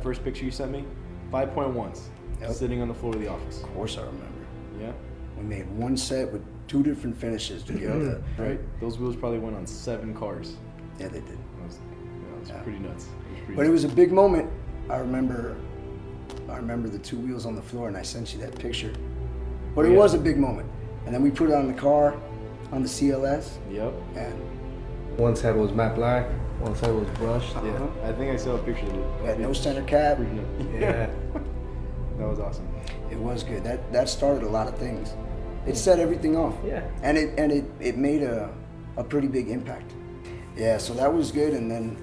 that first picture you sent me? 5.1s, sitting on the floor of the office. Of course I remember. Yeah. We made one set with 2 different finishes to get that. Right. Those wheels probably went on 7 cars. Yeah, they did. It was pretty nuts. But it was a big moment. I remember the 2 wheels on the floor, and I sent you that picture. But it was a big moment. And then we put it on the car, on the CLS. Yep. And one side was matte black, one side was brushed. Yeah. I think I saw a picture of it. we had no center cap. Yeah. That was awesome. It was good. That started a lot of things. It set everything off. Yeah. And it made a pretty big impact. Yeah, so that was good. And then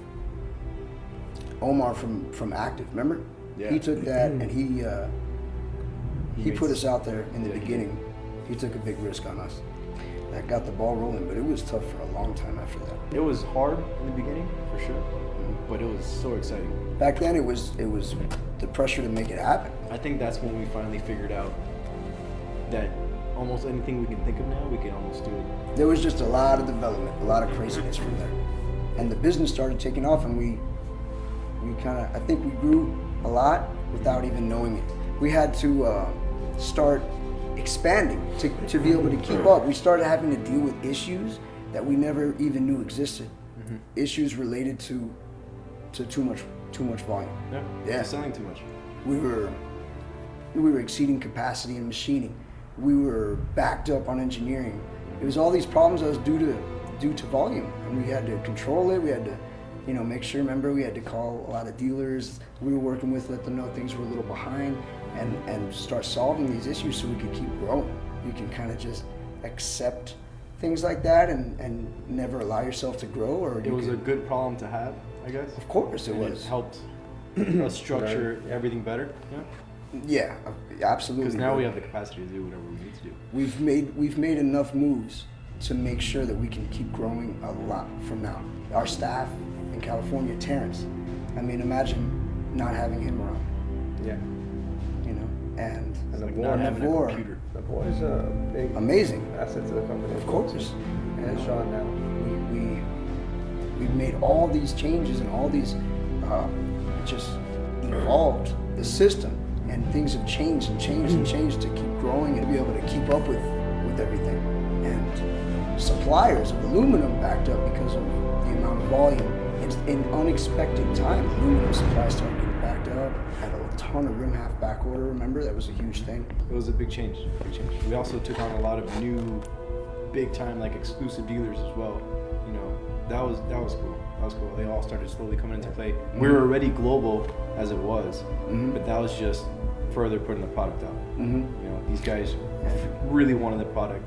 Omar from Active, remember? Yeah. He took that and he put us out there in the beginning. He took a big risk on us. That got the ball rolling, but it was tough for a long time after that. It was hard in the beginning, for sure, but it was so exciting. Back then, it was the pressure to make it happen. I think that's when we finally figured out that almost anything we can think of now, we can almost do it. There was just a lot of development, a lot of craziness from there. And the business started taking off, and we I think we grew a lot without even knowing it. We had to start expanding to be able to keep up. We started having to deal with issues that we never even knew existed. Issues related to too much volume. Yeah. Selling too much. We were exceeding capacity in machining. We were backed up on engineering. It was all these problems that was due to volume, and we had to control it. We had to, make sure. Remember, we had to call a lot of dealers we were working with, let them know things were a little behind, and start solving these issues so we could keep growing. You can kind of just accept things like that and never allow yourself to grow. Or it was a good problem to have, I guess. Of course, it was. It helped us structure everything better. Yeah, absolutely. Because now we have the capacity to do whatever we need to do. We've made enough moves to make sure that we can keep growing a lot from now. Our staff in California, Terrence. I mean, imagine not having him around. Yeah. And the Like boy, not having a computer. the boy is a big amazing asset to the company. Of course. And Sean now. We've made all these changes and all these just evolved the system, and things have changed and changed and changed to keep growing and be able to keep up with everything. And suppliers of aluminum backed up because of the amount of volume. It's in unexpected time. Aluminum supplies started getting backed up. Had a ton of rim half back order. Remember, that was a huge thing. It was a big change. We also took on a lot of new, big time exclusive dealers as well. That was cool. That was cool. They all started slowly coming into play. We were already global as it was, but that was just further putting the product out. These guys really wanted the product,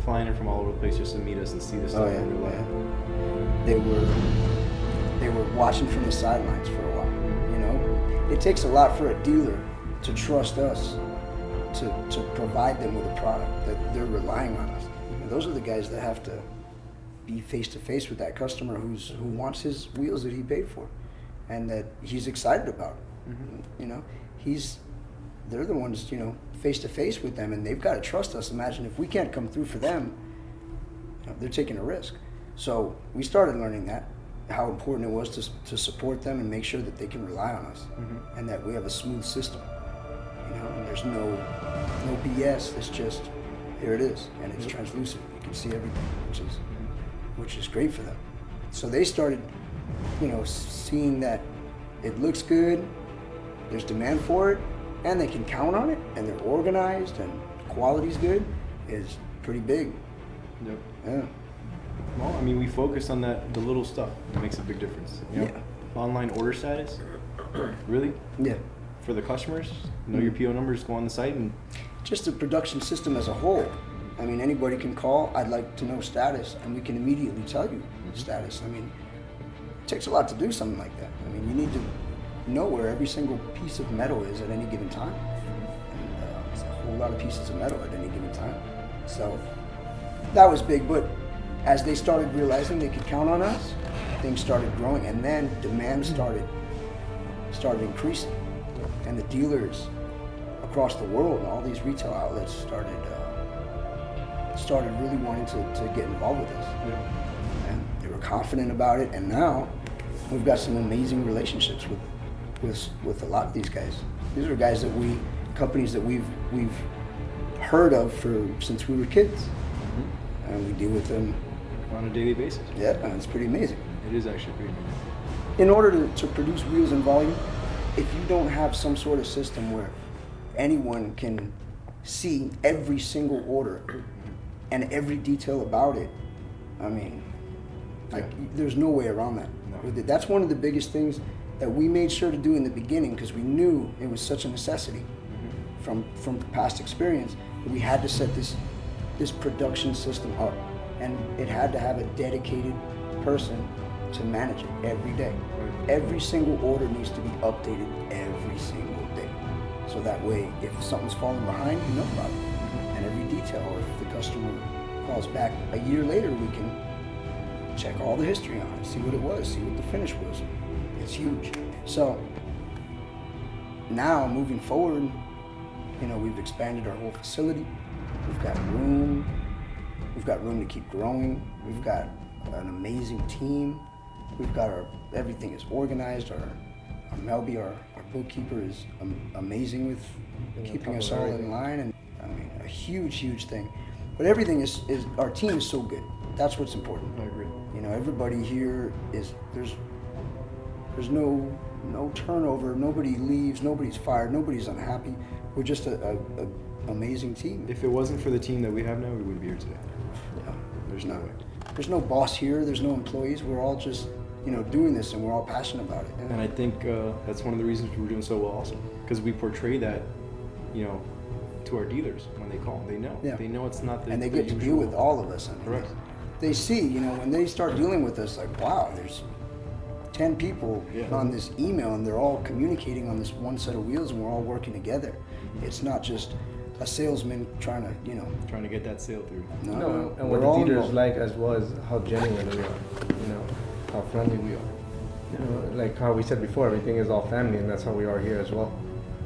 flying in from all over the place just to meet us and see this stuff in real life. They were watching from the sidelines for a while. It takes a lot for a dealer to trust us to provide them with a product that they're relying on us. Those are the guys that have to be face to face with that customer who wants his wheels that he paid for, and that he's excited about. They're the ones face to face with them, and they've got to trust us. Imagine if we can't come through for them, they're taking a risk. So we started learning that, how important it was to support them and make sure that they can rely on us, and that we have a smooth system. And there's no BS. It's just here it is, and it's translucent. You can see everything, which is great for them. So they started, seeing that it looks good, there's demand for it, and they can count on it, and they're organized, and quality's good, is pretty big. Yep. Yeah. Well, I mean, we focus on the little stuff. It makes a big difference. Yeah. Online order status, really? Yeah. For the customers, know your PO numbers, go on the site, and just the production system as a whole. I mean, anybody can call, I'd like to know status, and we can immediately tell you status. I mean, it takes a lot to do something like that. I mean, you need to know where every single piece of metal is at any given time. And it's a whole lot of pieces of metal at any given time. So that was big, but as they started realizing they could count on us, things started growing, and then demand started increasing. And the dealers across the world and all these retail outlets started really wanting to get involved with us. And they were confident about it, and now we've got some amazing relationships with a lot of these guys. These are guys that companies that we've heard of since we were kids, and we deal with them on a daily basis. Yeah, and it's pretty amazing. It is actually pretty amazing. In order to produce wheels in volume, if you don't have some sort of system where anyone can see every single order and every detail about it, I mean, there's no way around that. No. That's one of the biggest things that we made sure to do in the beginning, because we knew it was such a necessity from past experience, that we had to set this production system up, and it had to have a dedicated person to manage it every day. Every single order needs to be updated every single day. So that way, if something's falling behind, you know about it. And every detail, or if the customer calls back a year later, we can check all the history on it, see what it was, see what the finish was. It's huge. So now, moving forward, we've expanded our whole facility. We've got room. We've got room to keep growing. We've got an amazing team. We've got everything is organized. Our Melby, our bookkeeper, is amazing with keeping us all in line, and I mean, a huge thing. But everything is our team is so good. That's what's important. I agree. Everybody here there's no turnover. Nobody leaves. Nobody's fired. Nobody's unhappy. We're just a amazing team. If it wasn't for the team that we have now, we wouldn't be here today. Yeah. There's no way. There's no boss here. There's no employees. We're all just doing this, and we're all passionate about it. And I think that's one of the reasons we're doing so well also, because we portray that, to our dealers when they call. They know. Yeah. They know it's not the and they get to deal with all of us. I mean, correct. They see, when they start dealing with us, like, wow, there's 10 people on this email, and they're all communicating on this one set of wheels, and we're all working together. It's not just a salesman trying to get that sale through. No, and what the dealers like as well as how genuine we are, how friendly we are. Like how we said before, everything is all family, and that's how we are here as well.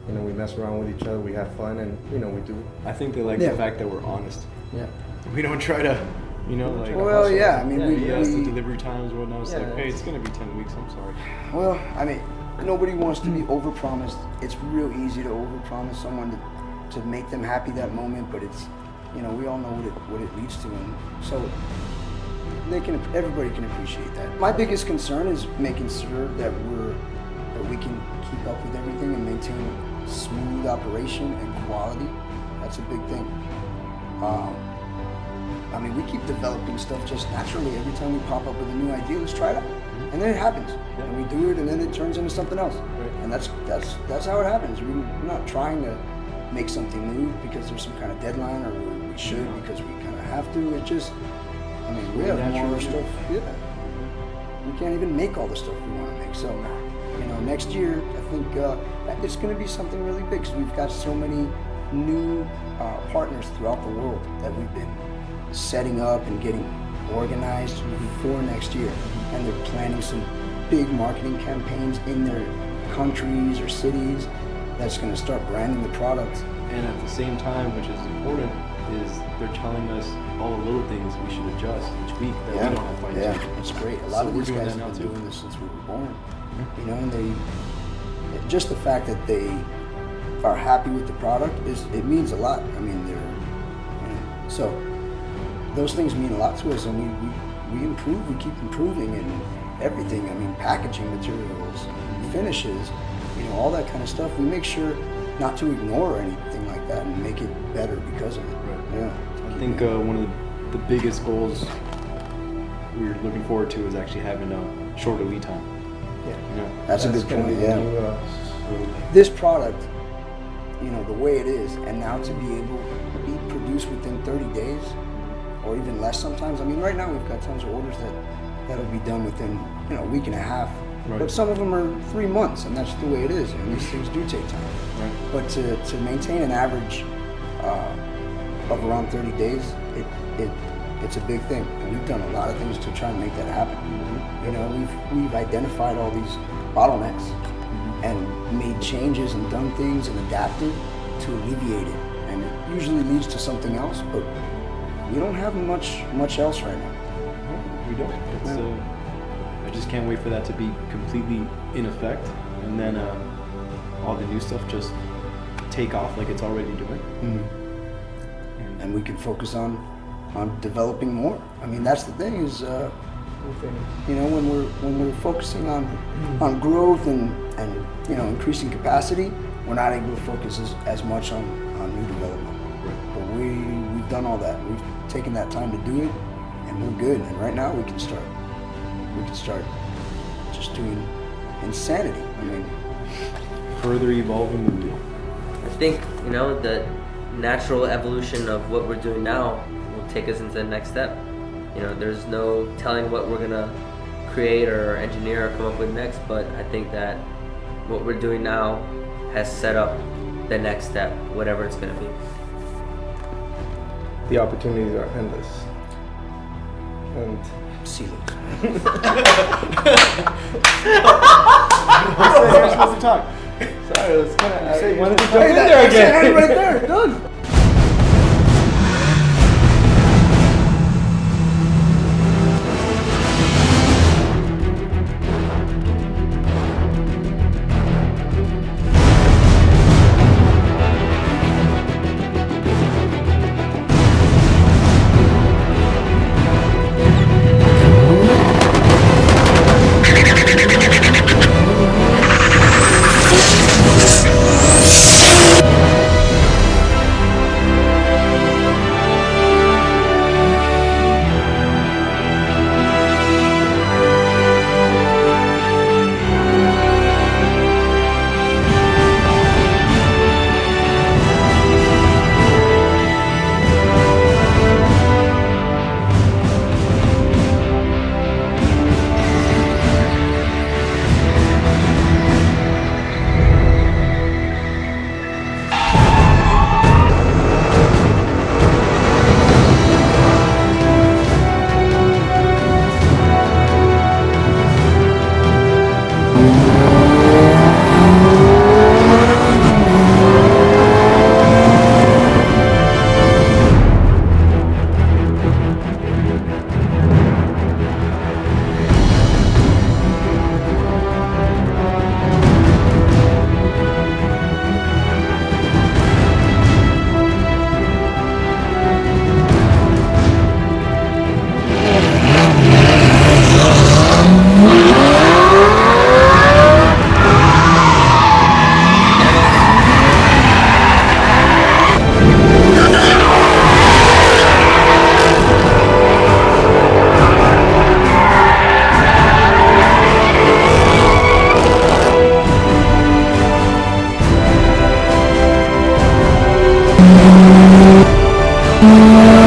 We mess around with each other, we have fun, and we do. I think they like the fact that we're honest. Yeah. We don't try to, Well, yeah, I mean, we ask the delivery times or whatnot. It's like, hey, it's gonna be 10 weeks. I'm sorry. Well, I mean, nobody wants to be overpromised. It's real easy to overpromise someone to make them happy that moment, but it's, we all know what it leads to, and so everybody can appreciate that. My biggest concern is making sure that we can keep up with everything and maintain smooth operation and quality. That's a big thing. I mean, we keep developing stuff just naturally. Every time we pop up with a new idea, let's try it out, and then it happens, and we do it, and then it turns into something else, and that's how it happens. We're not trying to make something new because there's some kind of deadline, or we should because we kind of have to. It's just, I mean, we have more stuff. Yeah, we can't even make all the stuff we want to make. So, next year I think it's going to be something really big, because we've got so many new partners throughout the world that we've been setting up and getting organized before next year, and they're planning some big marketing campaigns in their countries or cities that's going to start branding the product. And at the same time, which is important, is they're telling us all the little things we should adjust each week that we don't have fine-tuned. Yeah, it's great. A lot of these guys have been doing this since we were born. And just the fact that they are happy with the product it means a lot. I mean, so those things mean a lot to us, and we improve, we keep improving in everything. I mean, packaging materials, finishes, all that kind of stuff. We make sure not to ignore anything like that and make it better because of it. Right. Yeah. I think one of the biggest goals we're looking forward to is actually having a shorter lead time. Yeah. That's a good point. Yeah. So this product, the way it is, and now to be able to be produced within 30 days or even less sometimes. I mean, right now we've got tons of orders that'll be done within, a week and a half. Right. But some of them are 3 months, and that's the way it is. And these things do take time. Right. But to maintain an average of around 30 days, it's a big thing. And we've done a lot of things to try and make that happen. We've identified all these bottlenecks and made changes and done things and adapted to alleviate it. And it usually leads to something else, but we don't have much else right now. No, we don't. I just can't wait for that to be completely in effect, and then all the new stuff just take off like it's already doing. And we can focus on developing more. I mean, that's the thing is, you know, when we're focusing on growth and you know, increasing capacity, we're not able to focus as much on new development. But we've done all that. We've taken that time to do it, and we're good. And right now we can start just doing insanity. I mean, further evolving the wheel. I think, you know, the natural evolution of what we're doing now will take us into the next step. You know, there's no telling what we're gonna create or engineer or come up with next, but I think that what we're doing now has set up the next step, whatever it's gonna be. The opportunities are endless. And see those. You're supposed to talk. sorry, it was kind of. I wanted to jump Hey, in that's there it again. right there, done. Yeah.